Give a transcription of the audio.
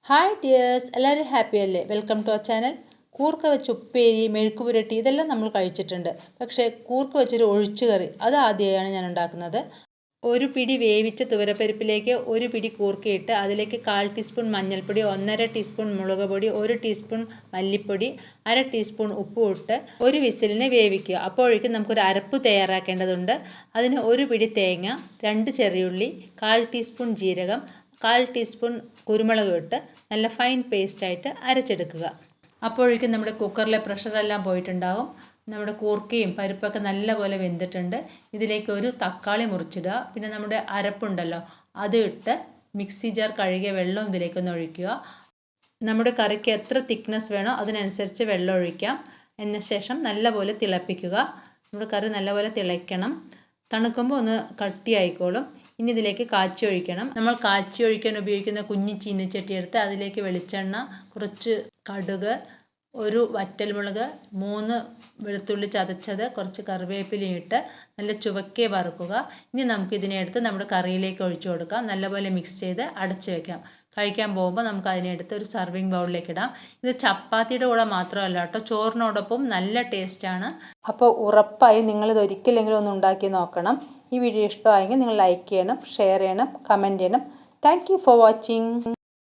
Hi dears, എല്ലാവരും happy അല്ലേ? Welcome to our channel. കൂർക്ക വെച്ച് ഉപ്പേരി, മെഴുക്കുപുരട്ടി ഇതെല്ലാം നമ്മൾ കഴിച്ചിട്ടുണ്ട്. പക്ഷേ കൂർക്ക വെച്ചൊരു ഒഴിച്ചുകറി അത് ആദ്യമായാണ് ഞാൻ ഉണ്ടാക്കുന്നത്. ഒരു പിടി വേവിച്ച തുവരപ്പരിപ്പിലേക്ക് ഒരു പിടി കൂർക്കയിട്ട് അതിലേക്ക് 1/4 ടീസ്പൂൺ മഞ്ഞൾപ്പൊടി, 1.5 ടീസ്പൂൺ മുളക് പൊടി, 1 ടീസ്പൂൺ മല്ലിപ്പൊടി, 1/2 ടീസ്പൂൺ ഉപ്പും ഇട്ട് ഒരു വിസിലിന് വേവിക്കുക. അപ്പോഴേക്കും നമുക്കൊരു അരപ്പ് തയ്യാറാക്കേണ്ടതുണ്ട്. അതിന് ഒരു പിടി തേങ്ങ, 2 ചെറിയുള്ളി, 1/4 ടീസ്പൂൺ ജീരകം, 1/4 ടീസ്പൂൺ കുരുമുളക് ഇട്ട് നല്ല ഫൈൻ പേസ്റ്റായിട്ട് അരച്ചെടുക്കുക. അപ്പോഴേക്കും നമ്മുടെ കുക്കറിലെ പ്രഷറെല്ലാം പോയിട്ടുണ്ടാകും. നമ്മുടെ കൂർക്കയും പരിപ്പൊക്കെ നല്ലപോലെ വെന്തിട്ടുണ്ട്. ഇതിലേക്ക് ഒരു തക്കാളി മുറിച്ചിടുക. പിന്നെ നമ്മുടെ അരപ്പുണ്ടല്ലോ അത് ഇട്ട് മിക്സി ജാർ കഴുകിയ വെള്ളം ഇതിലേക്കൊന്ന് ഒഴിക്കുക. നമ്മുടെ കറിക്ക് എത്ര തിക്നെസ് വേണോ അതിനനുസരിച്ച് വെള്ളം ഒഴിക്കാം. അതിന് ശേഷം നല്ലപോലെ തിളപ്പിക്കുക. നമ്മുടെ കറി നല്ലപോലെ തിളയ്ക്കണം. തണുക്കുമ്പോൾ ഒന്ന് കട്ടിയായിക്കോളും. ഇനി ഇതിലേക്ക് കാച്ചി ഒഴിക്കണം. നമ്മൾ കാച്ചി ഒഴിക്കാൻ ഉപയോഗിക്കുന്ന കുഞ്ഞി ചീനിച്ചട്ടി എടുത്ത് അതിലേക്ക് വെളിച്ചെണ്ണ, കുറച്ച് കടുക്, ഒരു വറ്റൽമുളക്, 3 വെളുത്തുള്ളി ചതച്ചത്, കുറച്ച് കറിവേപ്പിലയും ഇട്ട് നല്ല ചുവക്കെ വറുക്കുക. ഇനി നമുക്കിതിനെ എടുത്ത് നമ്മുടെ കറിയിലേക്ക് ഒഴിച്ചു കൊടുക്കാം. നല്ലപോലെ മിക്സ് ചെയ്ത് അടച്ചു വയ്ക്കാം. കഴിക്കാൻ പോകുമ്പോൾ നമുക്ക് അതിനെടുത്ത് ഒരു സർവിങ് ബൗളിലേക്ക് ഇടാം. ഇത് ചപ്പാത്തിയുടെ കൂടെ മാത്രമല്ല കേട്ടോ, ചോറിനോടൊപ്പം നല്ല ടേസ്റ്റാണ്. അപ്പോൾ ഉറപ്പായും നിങ്ങളിത് ഒരിക്കലെങ്കിലും ഒന്ന് ഉണ്ടാക്കി നോക്കണം. ഈ വീഡിയോ ഇഷ്ടമായെങ്കിൽ നിങ്ങൾ ലൈക്ക് ചെയ്യണം, ഷെയർ ചെയ്യണം, കമൻറ്റ് ചെയ്യണം. Thank you for watching.